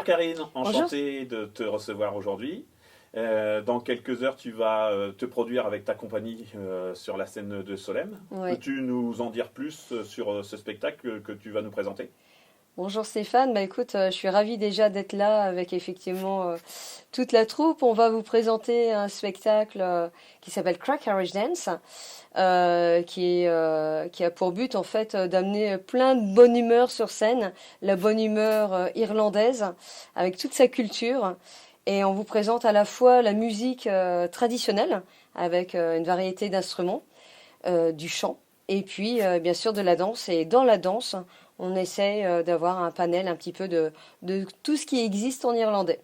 Karine, Bonjour. enchanté de te recevoir aujourd'hui. Dans quelques heures, tu vas te produire avec ta compagnie sur la scène de Solem. Oui. Peux-tu nous en dire plus sur ce spectacle que tu vas nous présenter? Bonjour Stéphane, bah écoute, je suis ravie déjà d'être là avec effectivement toute la troupe. On va vous présenter un spectacle qui s'appelle Crack Carriage Dance, qui a pour but en fait d'amener plein de bonne humeur sur scène, la bonne humeur irlandaise avec toute sa culture. Et on vous présente à la fois la musique traditionnelle avec une variété d'instruments, du chant, et puis bien sûr de la danse. Et dans la danse, on essaye d'avoir un panel un petit peu de tout ce qui existe en irlandais.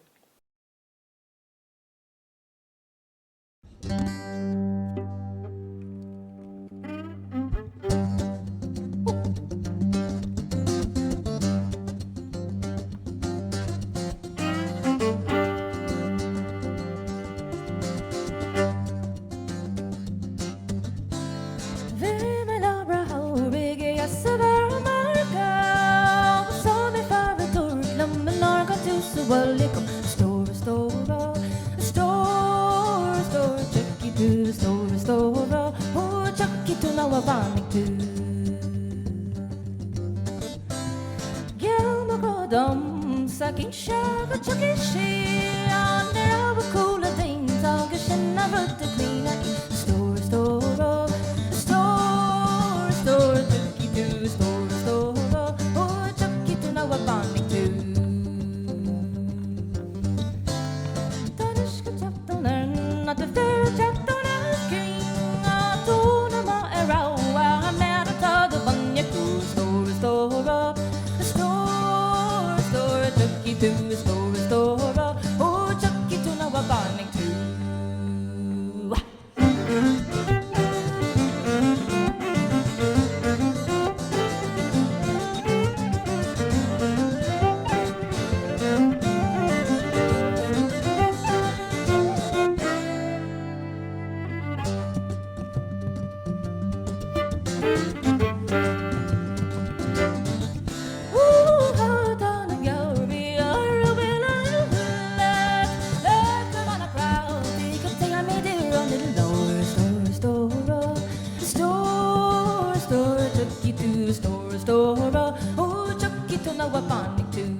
Saking shava chucky she on there of a cooler thing talking shin I wrote the clean store chucky do store oh chucky to know what bonnie do Danish can tap down there not the fair tap down the screen to no more arrow I'm not a tug of on your cool store to a store, oh, Chucky to know a bonning too. Oh, Chucky to know what bonning too.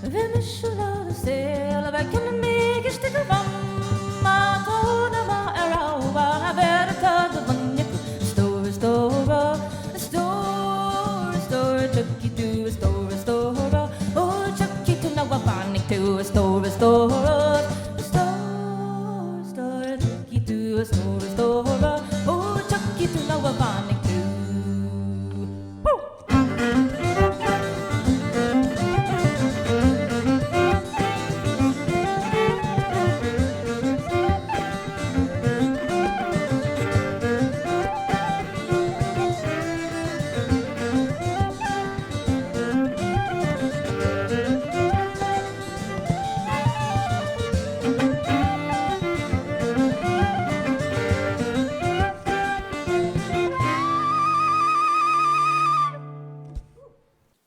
Vem är så stel av kan mig sticka fram. Ma tona ma era va avere tad vanne store Chucky to a store. Oh, Chucky to know what bonning to a store Chucky to a store. Oh, Chucky to know what bonning too.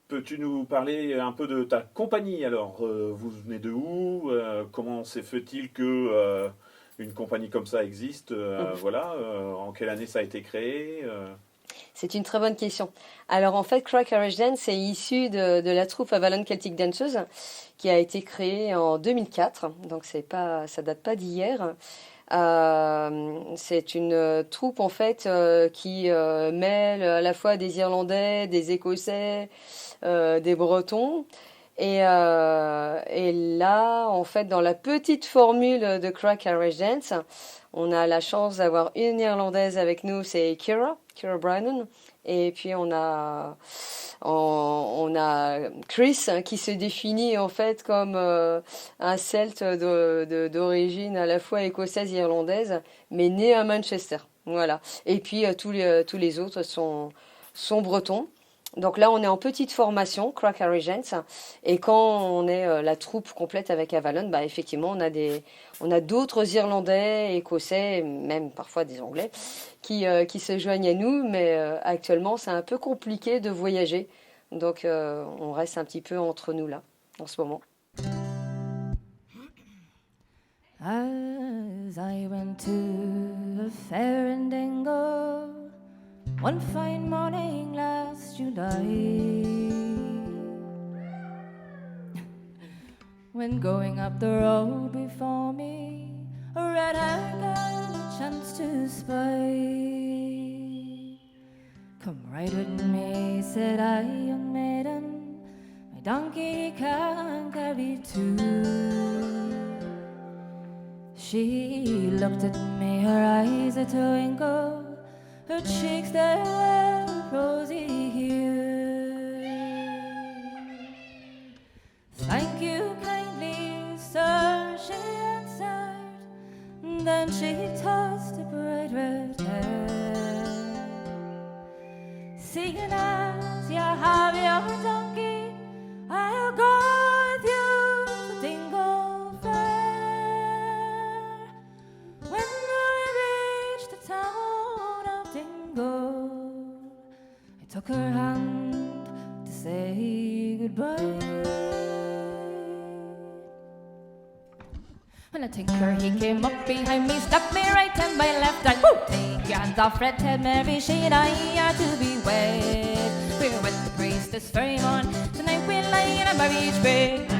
Peux-tu nous parler un peu de ta compagnie alors? Vous venez de où? Comment se fait-il que une compagnie comme ça existe? Voilà, en quelle année ça a été créé? C'est une très bonne question. Alors en fait, Crack Carriage Dance est issu de la troupe Avalon Celtic Dancers qui a été créée en 2004, donc ça date pas d'hier. C'est une troupe en fait qui mêle à la fois des Irlandais, des Écossais, des Bretons. Et là, en fait, dans la petite formule de Crack Carriage Dance, on a la chance d'avoir une Irlandaise avec nous, c'est Kira Brennan. Et puis on a Chris qui se définit en fait comme un Celte d'origine à la fois écossaise et irlandaise, mais né à Manchester. Voilà. Et puis tous les autres sont bretons. Donc là, on est en petite formation, Crack Carriage Dance, et quand on est la troupe complète avec Avalon, bah effectivement, on a d'autres Irlandais, Écossais, même parfois des Anglais, qui se joignent à nous, mais actuellement, c'est un peu compliqué de voyager. Donc on reste un petit peu entre nous là, en ce moment. As I went to a fair in Dingle one fine morning last July, when going up the road before me a red-haired girl chanced to spy. Come ride with me, said I, young maiden, my donkey can carry two. She looked at me, her eyes a twinkle, her cheeks they were rosy hue. Thank you kindly, sir, she answered. Then she tossed a bright red hair. Seeing as you have your donkey, I'll go with you to Dingle Fair. When we reached the town of Dingle, I took her hand to say goodbye. When a tinker he came up behind me, stuck me right in my left eye. Woo! Take your hands off Redhead Mary, she and I are to be wed. We're with the priest this very morn, tonight we'll lie in a marriage bed.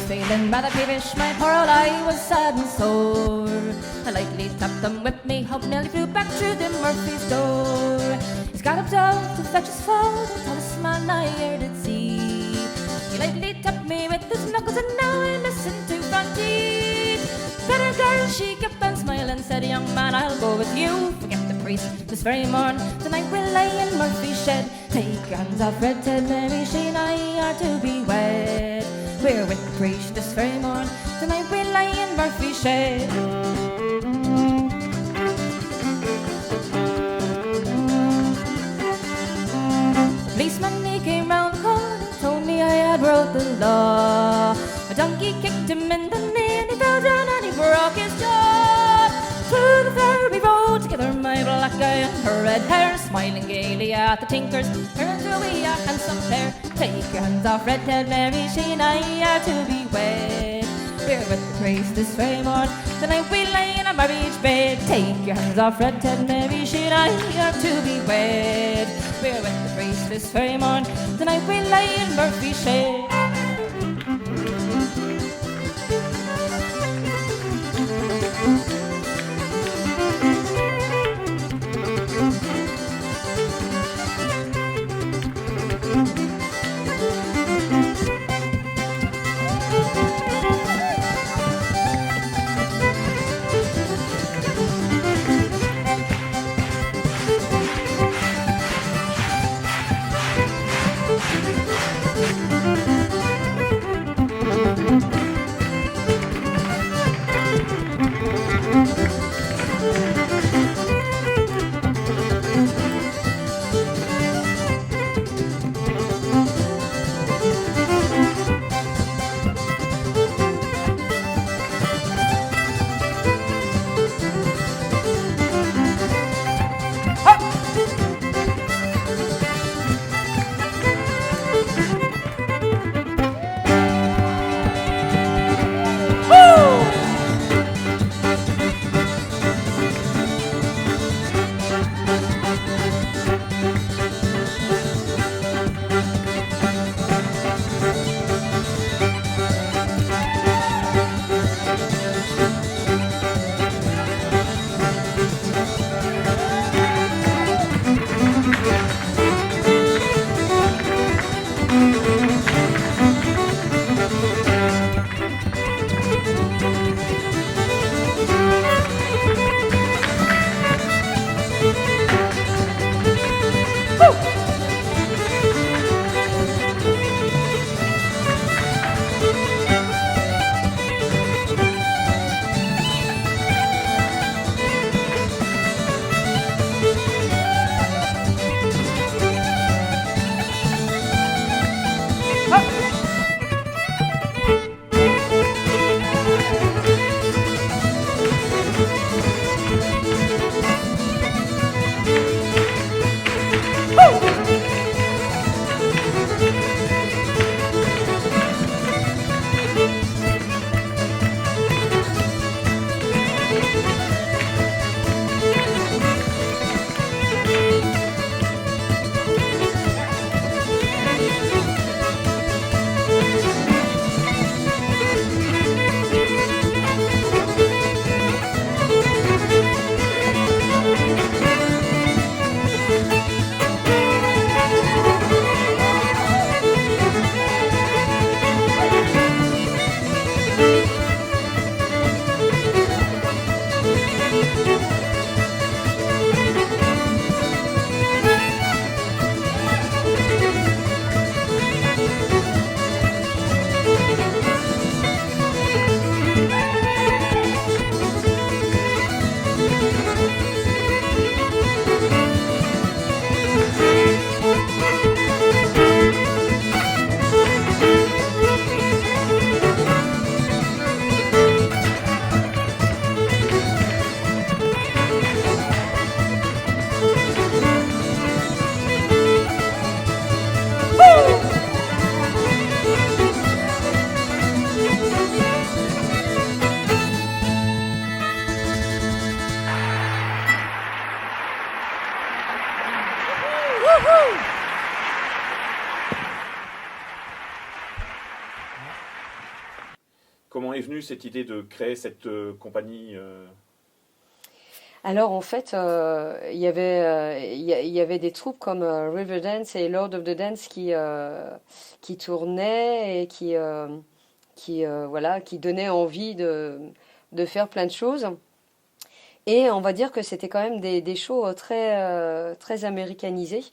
Feeling rather peevish, my poor old eye was sad and sore. I lightly tapped them with me, hope nearly flew back through the Murphy's door. He's got up down to fetch his food, the talisman I heard at sea. He lightly tapped me with his knuckles, and now I'm missing two front teeth. Better girl, she kept on smiling, said, young man, I'll go with you. Forget the priest this very morn, tonight we'll lie in Murphy's shed. Take your hands off Redhead Mary, she and I are to be wed. We're with the priest this very morn, tonight we'll lie in Murphy's shed. The policeman he came round the corner, told me I had broke the law. A donkey kicked him in the knee and he fell down and he broke his jaw. Through the fair we rode together, my black eye and her red hair, smiling gaily at the tinkers, her through we a handsome pair. Take your hands off Redhead Mary, she and I are to be wed. We're with the priest this very morn, tonight we lie in a marriage bed. Take your hands off Redhead Mary, she and I are to be wed. We're with the priest this very morn, tonight we lie in Murphy's shed. est venue cette idée de créer cette compagnie Alors en fait, il y avait des troupes comme Riverdance et Lord of the Dance qui tournaient et qui donnaient envie de faire plein de choses. Et on va dire que c'était quand même des shows très américanisés.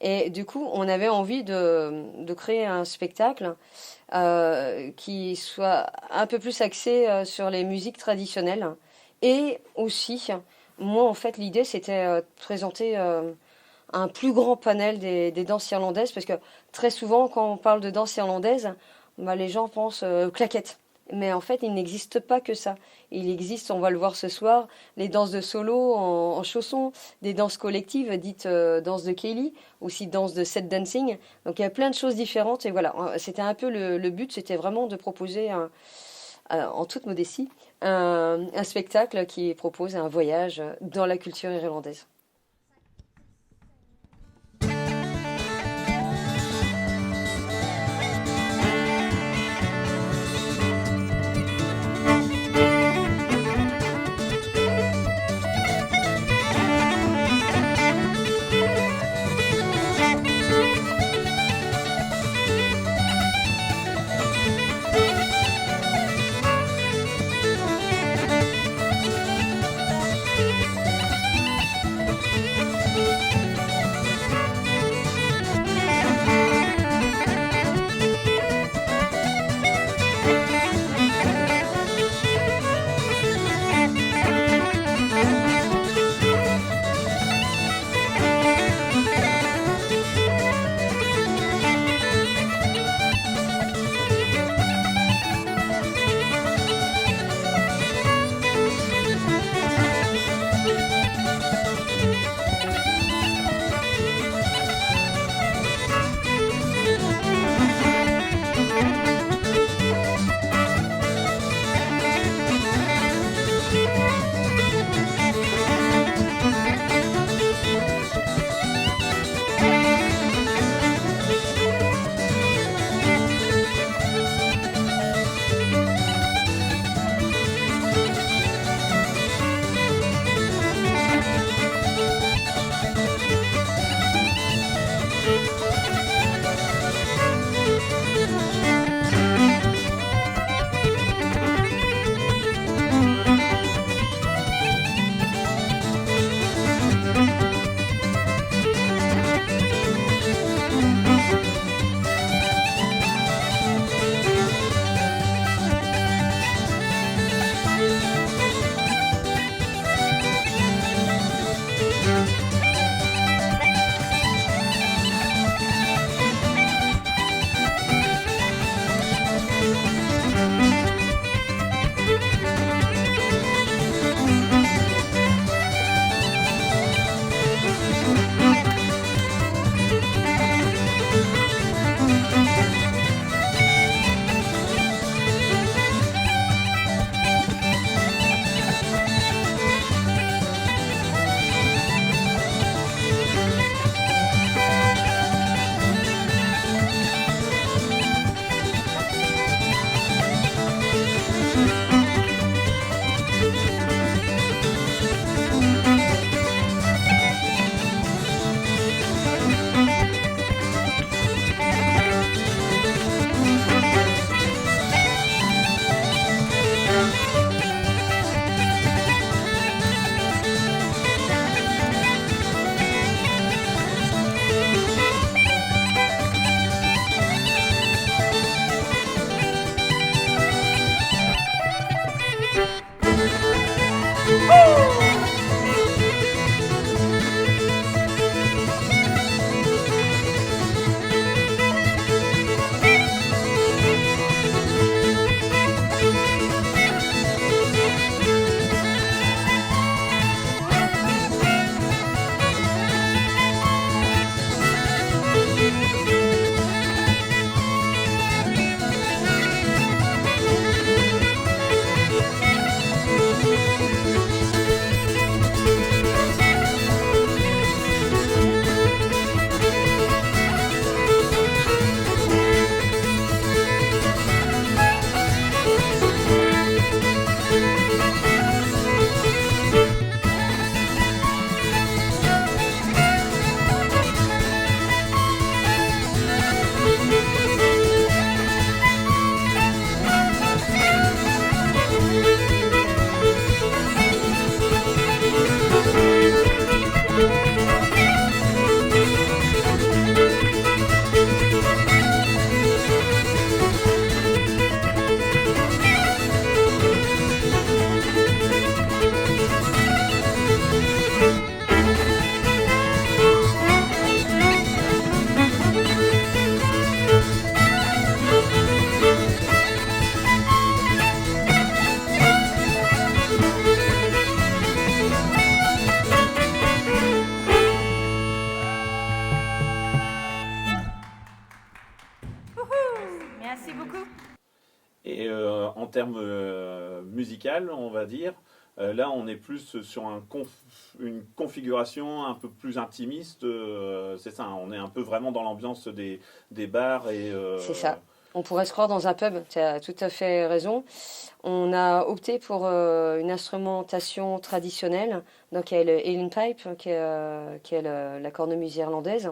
Et du coup, on avait envie de créer un spectacle qui soit un peu plus axé sur les musiques traditionnelles. Et aussi, moi, en fait, l'idée, c'était de présenter un plus grand panel des danses irlandaises, parce que très souvent, quand on parle de danse irlandaise, bah, les gens pensent claquettes. Mais en fait, il n'existe pas que ça. Il existe, on va le voir ce soir, les danses de solo en chaussons, des danses collectives dites danse de Kelly, aussi danse de set dancing. Donc il y a plein de choses différentes. Et voilà, c'était un peu le but, c'était vraiment de proposer, en toute modestie, un spectacle qui propose un voyage dans la culture irlandaise. Merci beaucoup. Et en termes musical, on va dire, là on est plus sur une configuration un peu plus intimiste, c'est ça, hein, on est un peu vraiment dans l'ambiance des bars et... C'est ça. On pourrait se croire dans un pub, tu as tout à fait raison. On a opté pour une instrumentation traditionnelle, donc il y a le Helen Pipe, qui est la cornemuse irlandaise.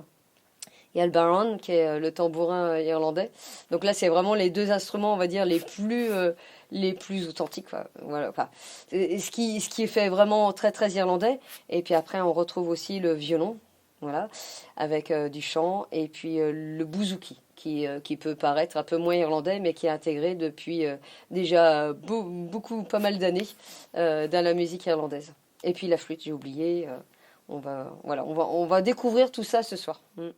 Il y a le baron, qui est le tambourin irlandais. Donc là, c'est vraiment les deux instruments, on va dire, les plus authentiques, quoi. Voilà, enfin, ce qui est fait vraiment très, très irlandais. Et puis après, on retrouve aussi le violon, voilà, avec du chant. Et puis le bouzouki, qui peut paraître un peu moins irlandais, mais qui est intégré depuis déjà beaucoup, pas mal d'années dans la musique irlandaise. Et puis la flûte, j'ai oublié. On va découvrir tout ça ce soir. Mm.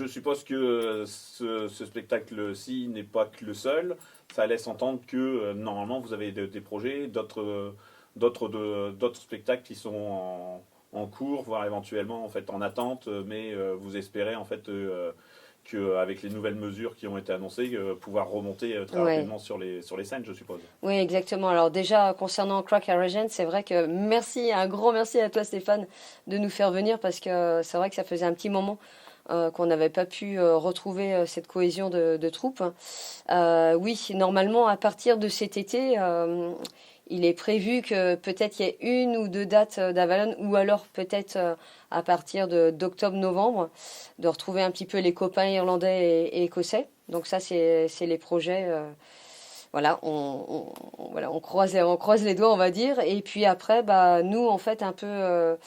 suppose que ce spectacle-ci n'est pas que le seul. Ça laisse entendre que normalement vous avez des projets, d'autres spectacles qui sont en cours, voire éventuellement en fait en attente, mais vous espérez en fait qu'avec les nouvelles mesures qui ont été annoncées, pouvoir remonter très Ouais. rapidement sur les scènes, je suppose. Oui, exactement. Alors déjà, concernant Crack Regent, c'est vrai que un grand merci à toi Stéphane de nous faire venir parce que c'est vrai que ça faisait un petit moment qu'on n'avait pas pu retrouver cette cohésion de troupe. Oui, normalement, à partir de cet été, il est prévu que peut-être il y ait une ou deux dates d'Avalon ou alors peut-être à partir d'octobre-novembre, de retrouver un petit peu les copains irlandais et écossais. Donc ça, c'est les projets. Voilà, voilà, on croise les doigts, on va dire. Et puis après, bah, nous, en fait, un peu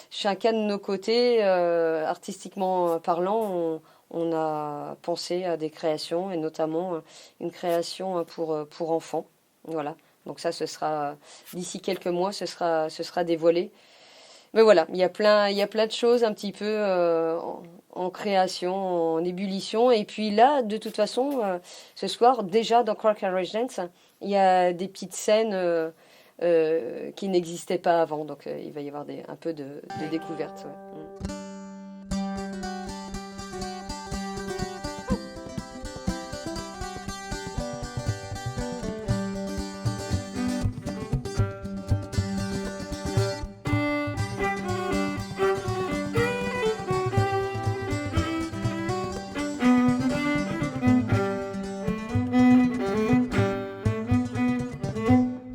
chacun de nos côtés, artistiquement parlant, on a pensé à des créations et notamment une création pour enfants. Voilà. Donc ça, ce sera d'ici quelques mois, ce sera dévoilé. Mais voilà, il y a plein de choses un petit peu en création, en ébullition. Et puis là, de toute façon, ce soir, déjà dans Crack Dance, il y a des petites scènes qui n'existaient pas avant. Donc il va y avoir un peu de découverte. Ouais.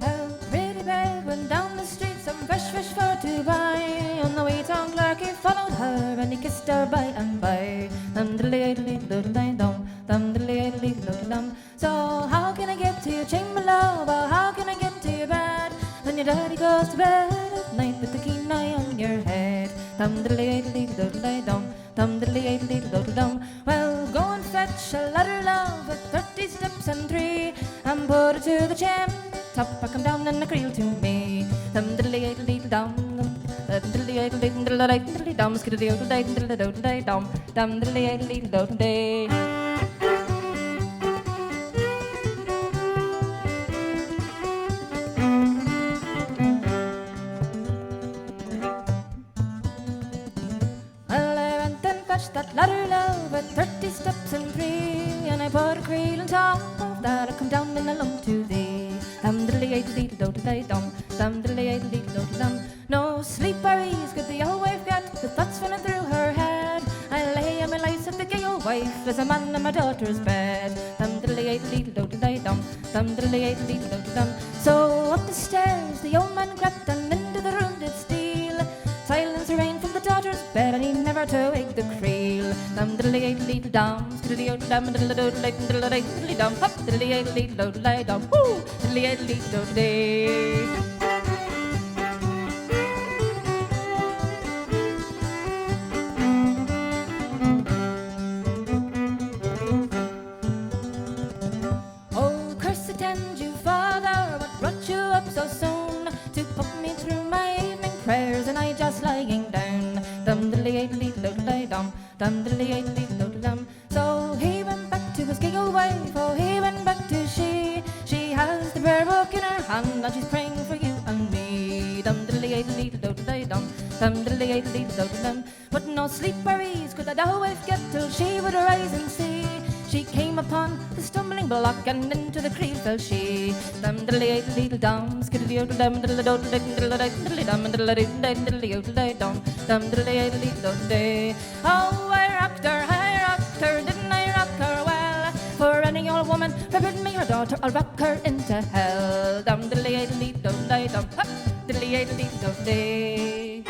Well, pretty bird went down the street, some fresh fish for to buy. On the way down Clarky followed her, and he kissed her by and by. Dum diddly diddly diddly dum, dum diddly diddly diddly dum. So how can I get to your chamber, love? Or how can I get to your bed? When your daddy goes to bed at night with the keen eye on your head. Dum diddly diddly diddly dum, dum diddly diddly diddly dum. Well, go and fetch a ladder, love, with 30 steps and 3, and put it to the chimney top. I come down and a creel to me. Dum diddly diddly dum, diddly diddly diddly diddly dum, skiddly diddly diddly diddly dum, dum diddly diddly diddly. Well, I went and fetched that ladder, love, with 30 steps and 3, and I put a creel on top of that. I come down and I lump to thee. Dum diddly diddly diddly dum, dum diddly diddly diddly dum. No sleep or ease could the old wife get, the thoughts running through her head. I lay on my life at the gay old wife as a man in my daughter's bed. Dum diddly diddly diddly dum, dum diddly diddly diddly dum. So up the stairs the old man crept and into the room did steal. Silence reigned from the daughter's bed, and he never to wake the creel. Dum diddly diddly dum, diddly dum, diddly diddly diddly diddly dum, hop diddly diddly diddly dum, whoo diddly diddly diddly. Oh, curse attend you, Father, what brought you up so soon to put me through my evening prayers, and I just lying down. Dum diddly diddly diddly dum, dum diddly diddly diddly dum. So he went back to his gay old wife, oh he went back to she. She has the prayer book in her hand, and she's praying for you and me. Dum diddly diddly diddly dum, dum diddly diddly diddly dum. But no sleep or ease could that old wife get till she would arise and see. She came upon the stumbling block, and into the creel fell she. Dum diddly diddly dum, skiddly dum diddly diddly diddly diddly dum diddly diddly diddly dum, dum diddly diddly diddly. Oh, I rocked her, didn't I rock her well? For any old woman forbid me her daughter, I'll rock her into hell. Dum diddly diddly diddly dum, hop diddly diddly diddly.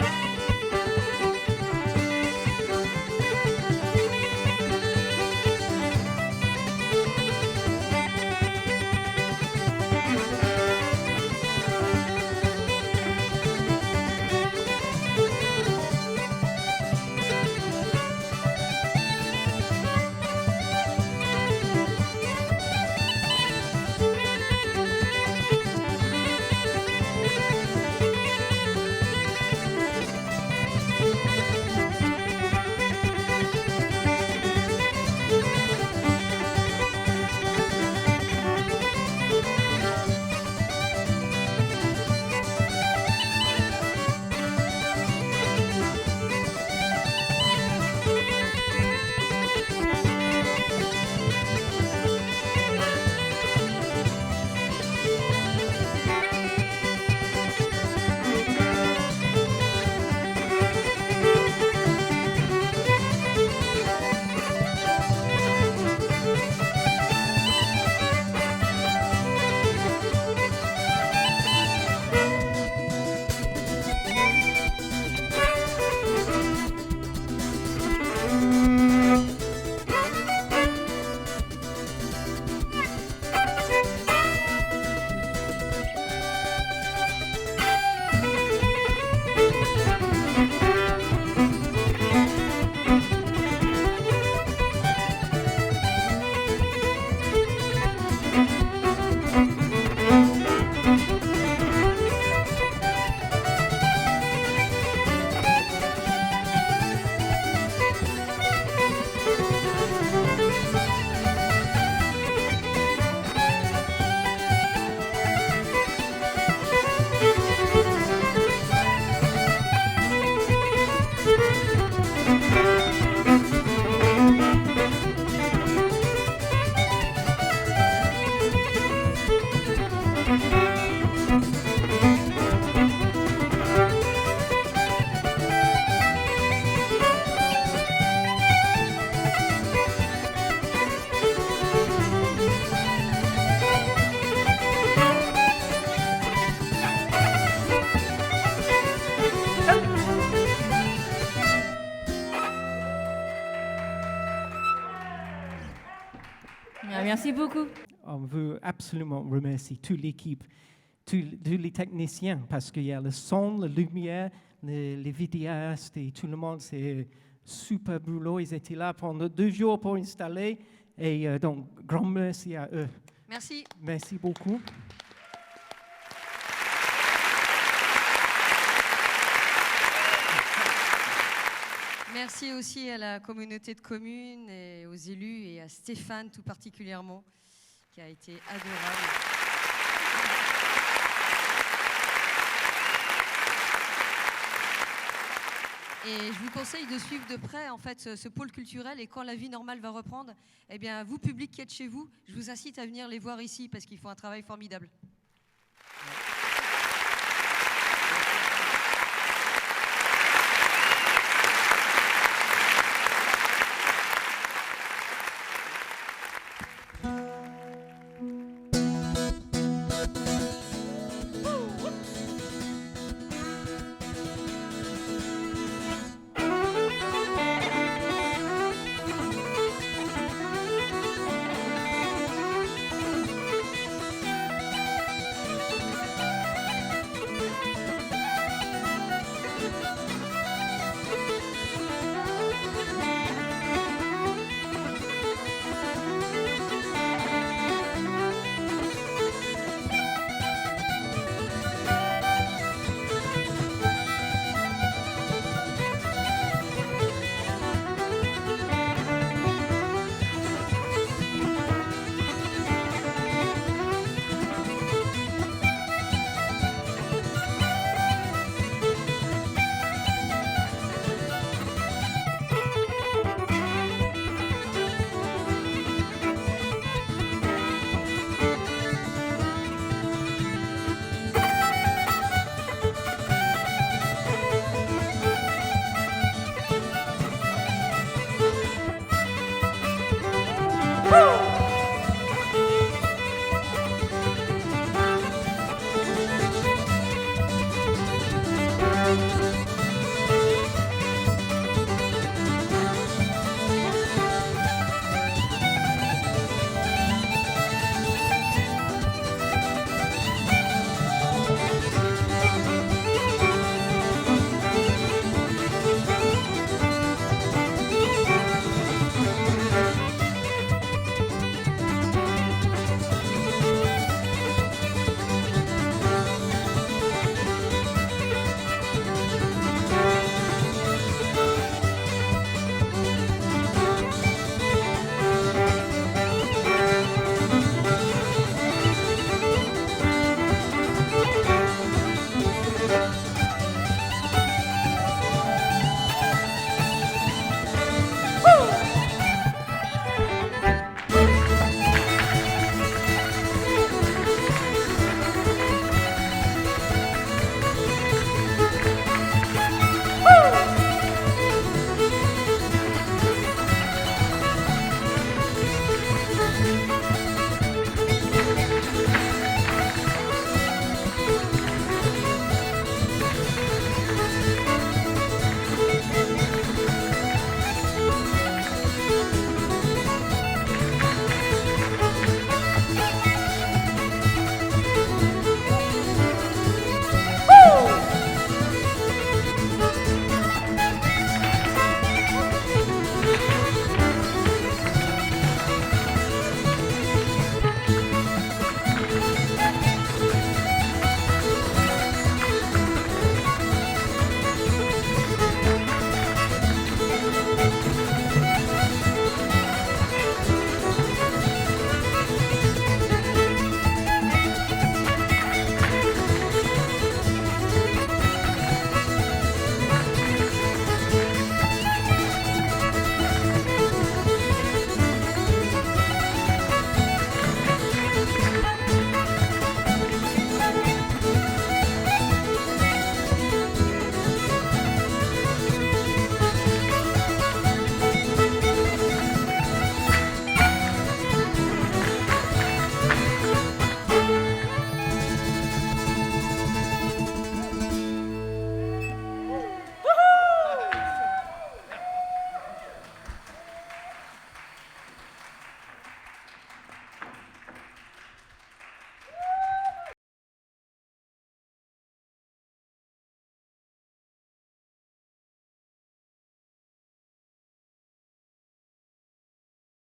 Merci beaucoup. On veut absolument remercier toute l'équipe, tous les techniciens, parce qu'il y a le son, la lumière, les vidéastes et tout le monde. C'est super boulot. Ils étaient là pendant 2 jours pour installer. Et donc, grand merci à eux. Merci. Merci beaucoup. Merci aussi à la communauté de communes et aux élus et à Stéphane tout particulièrement, qui a été adorable. Et je vous conseille de suivre de près en fait ce pôle culturel, et quand la vie normale va reprendre, eh bien vous public qui êtes chez vous, je vous incite à venir les voir ici parce qu'ils font un travail formidable. Woo!